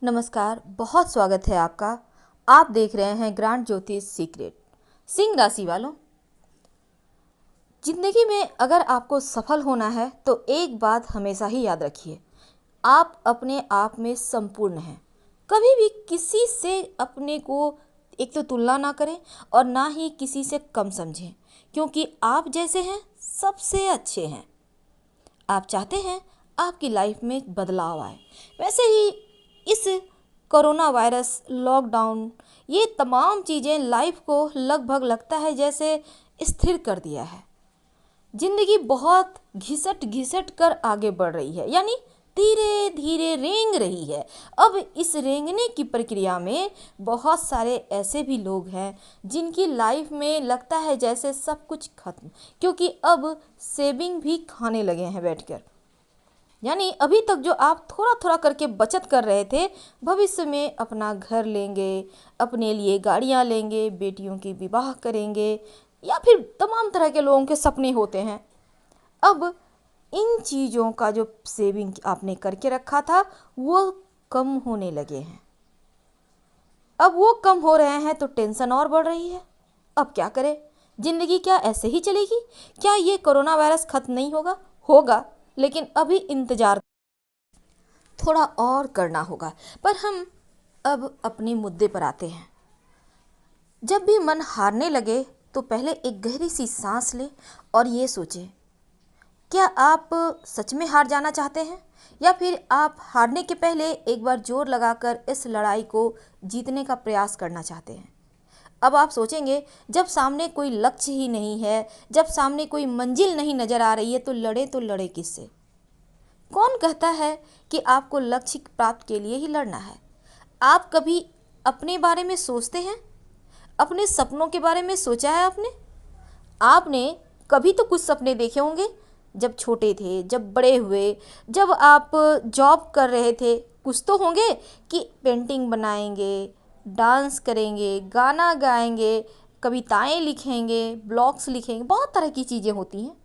नमस्कार, बहुत स्वागत है आपका। आप देख रहे हैं ग्रांड ज्योतिष सीक्रेट। सिंह राशि वालों, जिंदगी में अगर आपको सफल होना है तो एक बात हमेशा ही याद रखिए, आप अपने आप में संपूर्ण हैं। कभी भी किसी से अपने को एक तो तुलना ना करें और ना ही किसी से कम समझें, क्योंकि आप जैसे हैं सबसे अच्छे हैं। आप चाहते हैं आपकी लाइफ में बदलाव आए, वैसे ही इस कोरोना वायरस, लॉकडाउन, ये तमाम चीज़ें लाइफ को लगभग लगता है जैसे स्थिर कर दिया है। जिंदगी बहुत घिसट घिसट कर आगे बढ़ रही है, यानी धीरे धीरे रेंग रही है। अब इस रेंगने की प्रक्रिया में बहुत सारे ऐसे भी लोग हैं जिनकी लाइफ में लगता है जैसे सब कुछ खत्म, क्योंकि अब सेविंग भी खाने लगे हैं बैठकर। यानी अभी तक जो आप थोड़ा थोड़ा करके बचत कर रहे थे, भविष्य में अपना घर लेंगे, अपने लिए गाड़ियां लेंगे, बेटियों की विवाह करेंगे, या फिर तमाम तरह के लोगों के सपने होते हैं। अब इन चीज़ों का जो सेविंग आपने करके रखा था वो कम होने लगे हैं। अब वो कम हो रहे हैं तो टेंशन और बढ़ रही है। अब क्या करें? जिंदगी क्या ऐसे ही चलेगी? क्या ये कोरोना वायरस खत्म नहीं होगा? होगा, लेकिन अभी इंतजार थोड़ा और करना होगा। पर हम अब अपने मुद्दे पर आते हैं। जब भी मन हारने लगे तो पहले एक गहरी सी सांस लें और ये सोचें, क्या आप सच में हार जाना चाहते हैं, या फिर आप हारने के पहले एक बार जोर लगाकर इस लड़ाई को जीतने का प्रयास करना चाहते हैं। अब आप सोचेंगे, जब सामने कोई लक्ष्य ही नहीं है, जब सामने कोई मंजिल नहीं नजर आ रही है, तो लड़े किससे? कौन कहता है कि आपको लक्ष्य प्राप्त के लिए ही लड़ना है? आप कभी अपने बारे में सोचते हैं? अपने सपनों के बारे में सोचा है आपने? आपने कभी तो कुछ सपने देखे होंगे, जब छोटे थे, जब बड़े हुए, जब आप जॉब कर रहे थे। कुछ तो होंगे कि पेंटिंग बनाएंगे, डांस करेंगे, गाना गाएंगे, कविताएं लिखेंगे, ब्लॉग्स लिखेंगे, बहुत तरह की चीज़ें होती हैं।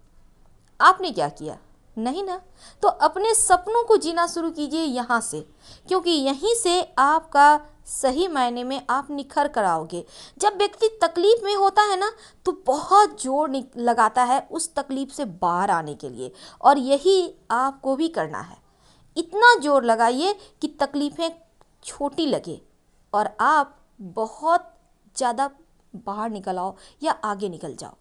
आपने क्या किया? नहीं ना। तो अपने सपनों को जीना शुरू कीजिए यहाँ से, क्योंकि यहीं से आपका सही मायने में आप निखर कर आओगे। जब व्यक्ति तकलीफ में होता है ना, तो बहुत जोर लगाता है उस तकलीफ से बाहर आने के लिए, और यही आपको भी करना है। इतना जोर लगाइए कि तकलीफें छोटी लगे और आप बहुत ज़्यादा बाहर निकल आओ या आगे निकल जाओ।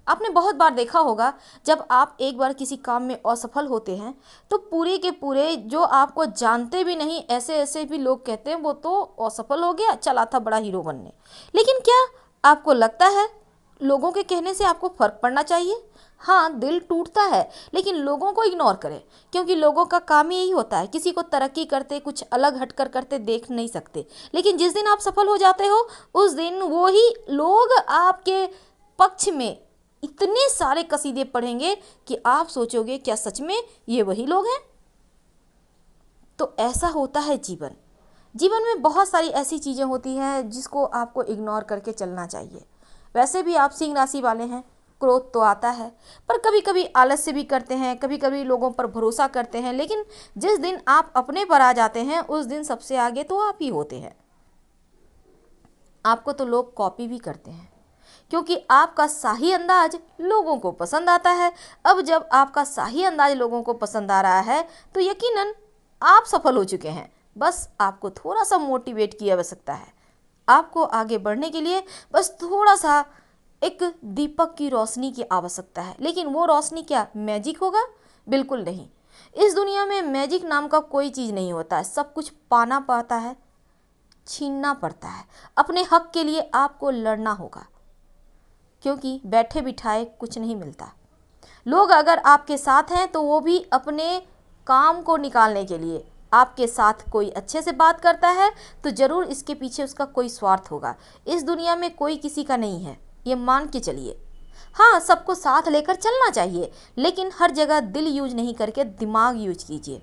आपने बहुत बार देखा होगा, जब आप एक बार किसी काम में असफल होते हैं तो पूरे के पूरे जो आपको जानते भी नहीं, ऐसे ऐसे भी लोग कहते हैं वो तो असफल हो गया, चला था बड़ा हीरो बनने। लेकिन क्या आपको लगता है लोगों के कहने से आपको फर्क पड़ना चाहिए? हाँ, दिल टूटता है, लेकिन लोगों को इग्नोर करें, क्योंकि लोगों का काम ही यही होता है, किसी को तरक्की करते, कुछ अलग हटकर करते देख नहीं सकते। लेकिन जिस दिन आप सफल हो जाते हो, उस दिन वो ही लोग आपके पक्ष में इतने सारे कसीदे पढ़ेंगे कि आप सोचोगे, क्या सच में ये वही लोग हैं? तो ऐसा होता है जीवन। जीवन में बहुत सारी ऐसी चीज़ें होती हैं जिसको आपको इग्नोर करके चलना चाहिए। वैसे भी आप सिंह राशि वाले हैं, क्रोध तो आता है, पर कभी कभी आलस्य भी करते हैं, कभी कभी लोगों पर भरोसा करते हैं, लेकिन जिस दिन आप अपने पर आ जाते हैं उस दिन सबसे आगे तो आप ही होते हैं। आपको तो लोग कॉपी भी करते हैं, क्योंकि आपका शाही अंदाज लोगों को पसंद आता है। अब जब आपका शाही अंदाज लोगों को पसंद आ रहा है तो यकीनन आप सफल हो चुके हैं। बस आपको थोड़ा सा मोटिवेट की आवश्यकता है। आपको आगे बढ़ने के लिए बस थोड़ा सा एक दीपक की रोशनी की आवश्यकता है। लेकिन वो रोशनी क्या मैजिक होगा? बिल्कुल नहीं। इस दुनिया में मैजिक नाम का कोई चीज़ नहीं होता है। सब कुछ पाना पड़ता है, छीनना पड़ता है। अपने हक के लिए आपको लड़ना होगा, क्योंकि बैठे बिठाए कुछ नहीं मिलता। लोग अगर आपके साथ हैं तो वो भी अपने काम को निकालने के लिए। आपके साथ कोई अच्छे से बात करता है तो ज़रूर इसके पीछे उसका कोई स्वार्थ होगा। इस दुनिया में कोई किसी का नहीं है, ये मान के चलिए। हाँ, सबको साथ लेकर चलना चाहिए, लेकिन हर जगह दिल यूज नहीं करके दिमाग यूज कीजिए।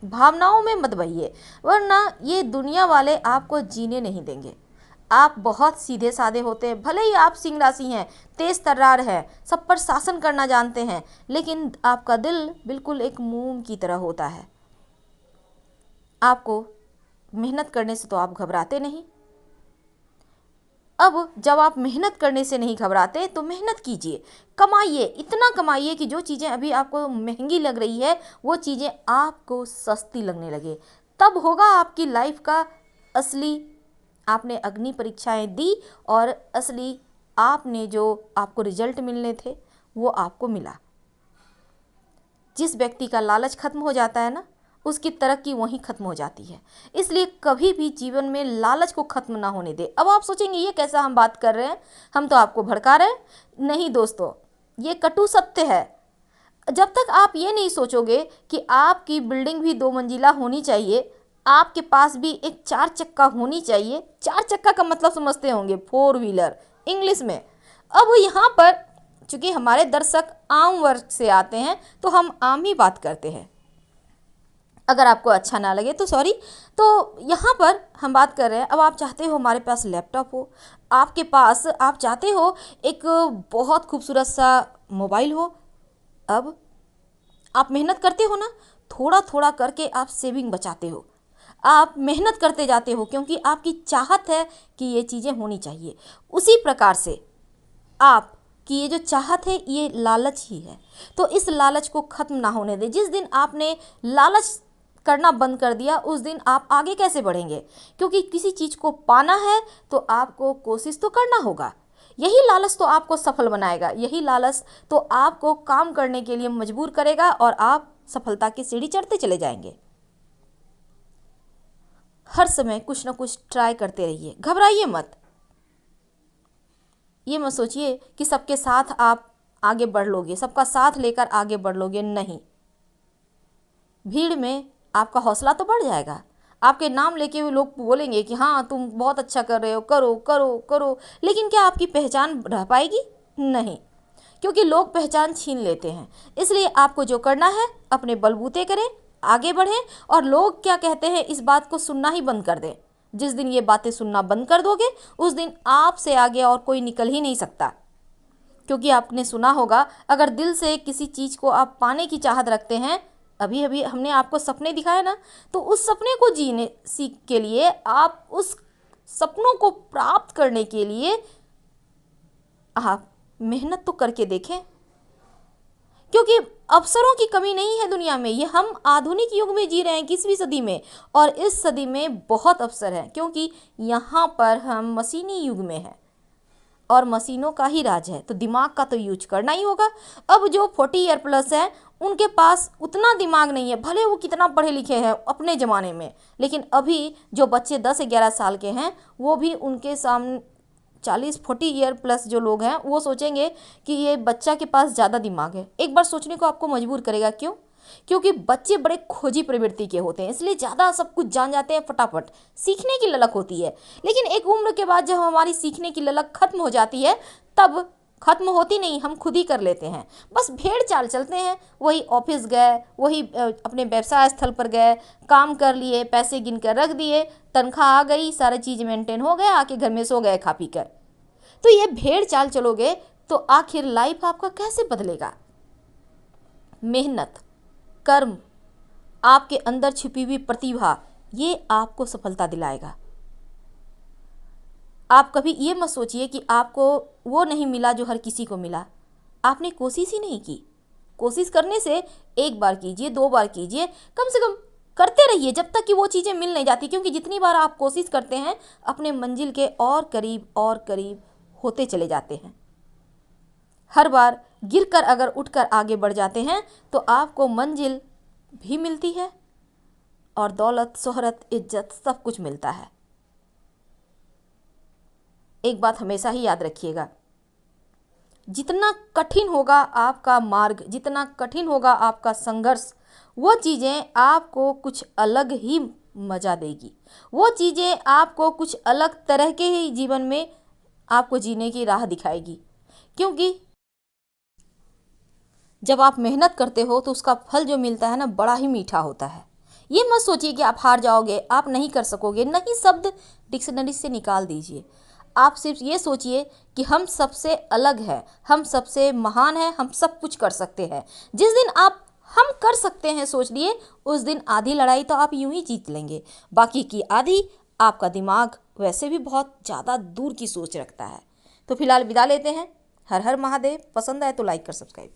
भावनाओं में मत बहिए, वरना ये दुनिया वाले आपको जीने नहीं देंगे। आप बहुत सीधे साधे होते हैं, भले ही आप सिंह राशि हैं, तेज तर्रार हैं, सब पर शासन करना जानते हैं, लेकिन आपका दिल बिल्कुल एक मोम की तरह होता है। आपको मेहनत करने से तो आप घबराते नहीं। अब जब आप मेहनत करने से नहीं घबराते तो मेहनत कीजिए, कमाइए, इतना कमाइए कि जो चीज़ें अभी आपको महंगी लग रही है वो चीज़ें आपको सस्ती लगने लगे। तब होगा आपकी लाइफ का असली, आपने अग्नि परीक्षाएं दी और असली आपने जो आपको रिजल्ट मिलने थे वो आपको मिला। जिस व्यक्ति का लालच खत्म हो जाता है ना, उसकी तरक्की वहीं खत्म हो जाती है। इसलिए कभी भी जीवन में लालच को खत्म ना होने दे। अब आप सोचेंगे ये कैसा हम बात कर रहे हैं, हम तो आपको भड़का रहे हैं। नहीं दोस्तों, ये कटु सत्य है। जब तक आप ये नहीं सोचोगे कि आपकी बिल्डिंग भी 2 मंजिला होनी चाहिए, आपके पास भी एक 4 चक्का होनी चाहिए। 4 चक्का का मतलब समझते होंगे, 4 व्हीलर इंग्लिश में। अब यहाँ पर चूंकि हमारे दर्शक आम वर्ग से आते हैं तो हम आम ही बात करते हैं, अगर आपको अच्छा ना लगे तो सॉरी। तो यहाँ पर हम बात कर रहे हैं, अब आप चाहते हो हमारे पास लैपटॉप हो, आपके पास आप चाहते हो एक बहुत खूबसूरत सा मोबाइल हो। अब आप मेहनत करते हो ना, थोड़ा थोड़ा करके आप सेविंग बचाते हो, आप मेहनत करते जाते हो क्योंकि आपकी चाहत है कि ये चीज़ें होनी चाहिए। उसी प्रकार से आप कि ये जो चाहत है ये लालच ही है, तो इस लालच को ख़त्म ना होने दें। जिस दिन आपने लालच करना बंद कर दिया उस दिन आप आगे कैसे बढ़ेंगे, क्योंकि किसी चीज़ को पाना है तो आपको कोशिश तो करना होगा। यही लालच तो आपको सफल बनाएगा, यही लालच तो आपको काम करने के लिए मजबूर करेगा और आप सफलता की सीढ़ी चढ़ते चले जाएंगे। हर समय कुछ ना कुछ ट्राई करते रहिए, घबराइए मत। ये मत सोचिए कि सबके साथ आप आगे बढ़ लोगे, सबका साथ लेकर आगे बढ़ लोगे, नहीं। भीड़ में आपका हौसला तो बढ़ जाएगा, आपके नाम लेके हुए लोग बोलेंगे कि हाँ तुम बहुत अच्छा कर रहे हो, करो करो करो, लेकिन क्या आपकी पहचान रह पाएगी? नहीं, क्योंकि लोग पहचान छीन लेते हैं। इसलिए आपको जो करना है अपने बलबूते करें, आगे बढ़ें और लोग क्या कहते हैं इस बात को सुनना ही बंद कर दें। जिस दिन ये बातें सुनना बंद कर दोगे उस दिन आपसे आगे और कोई निकल ही नहीं सकता। क्योंकि आपने सुना होगा, अगर दिल से किसी चीज़ को आप पाने की चाहत रखते हैं, अभी अभी हमने आपको सपने दिखाए ना, तो उस सपने को जीने सीख के लिए आप उस सपनों को प्राप्त करने के लिए आप मेहनत तो करके देखें। क्योंकि अवसरों की कमी नहीं है दुनिया में, ये हम आधुनिक युग में जी रहे हैं 21वीं सदी में, और इस सदी में बहुत अवसर हैं क्योंकि यहाँ पर हम मशीनी युग में हैं और मशीनों का ही राज है, तो दिमाग का तो यूज करना ही होगा। अब जो 40 ईयर प्लस हैं उनके पास उतना दिमाग नहीं है, भले वो कितना पढ़े लिखे हैं अपने ज़माने में, लेकिन अभी जो बच्चे 10-11 साल के हैं वो भी उनके सामने 40-40 ईयर प्लस जो लोग हैं वो सोचेंगे कि ये बच्चा के पास ज़्यादा दिमाग है। एक बार सोचने को आपको मजबूर करेगा। क्यों? क्योंकि बच्चे बड़े खोजी प्रवृत्ति के होते हैं, इसलिए ज़्यादा सब कुछ जान जाते हैं, फटाफट सीखने की ललक होती है। लेकिन एक उम्र के बाद जब हमारी सीखने की ललक खत्म हो जाती है, तब खत्म होती नहीं, हम खुद ही कर लेते हैं, बस भेड़ चाल चलते हैं। वही ऑफिस गए, वही अपने व्यवसाय स्थल पर गए, काम कर लिए, पैसे गिन कर रख दिए, तनख्वाह आ गई, सारी चीज़ मेंटेन हो गया, आके घर में सो गए खा पी कर। तो ये भेड़ चाल चलोगे तो आखिर लाइफ आपका कैसे बदलेगा? मेहनत, कर्म, आपके अंदर छिपी हुई प्रतिभा, ये आपको सफलता दिलाएगा। आप कभी ये मत सोचिए कि आपको वो नहीं मिला जो हर किसी को मिला, आपने कोशिश ही नहीं की। कोशिश करने से एक बार कीजिए, 2 बार कीजिए, कम से कम करते रहिए जब तक कि वो चीज़ें मिल नहीं जाती, क्योंकि जितनी बार आप कोशिश करते हैं अपने मंजिल के और करीब होते चले जाते हैं। हर बार गिरकर अगर उठकर आगे बढ़ जाते हैं तो आपको मंजिल भी मिलती है और दौलत, शोहरत, इज्जत सब कुछ मिलता है। एक बात हमेशा ही याद रखिएगा, जितना कठिन होगा आपका मार्ग, जितना कठिन होगा आपका संघर्ष, वो चीज़ें आपको कुछ अलग ही मज़ा देगी। वो चीज़ें आपको कुछ अलग तरह के ही जीवन में आपको जीने की राह दिखाएगी। क्योंकि जब आप मेहनत करते हो तो उसका फल जो मिलता है ना, बड़ा ही मीठा होता है। ये मत सोचिए कि आप हार जाओगे, आप नहीं कर सकोगे, नहीं शब्द डिक्शनरी से निकाल दीजिए। आप सिर्फ ये सोचिए कि हम सबसे अलग हैं, हम सबसे महान हैं, हम सब कुछ कर सकते हैं। जिस दिन आप हम कर सकते हैं, सोच लिए उस दिन आधी लड़ाई तो आप यूं ही जीत लेंगे, बाकी की आधी आपका दिमाग वैसे भी बहुत ज़्यादा दूर की सोच रखता है। तो फिलहाल विदा लेते हैं। हर हर महादेव। पसंद आए तो लाइक कर सब्सक्राइब करें।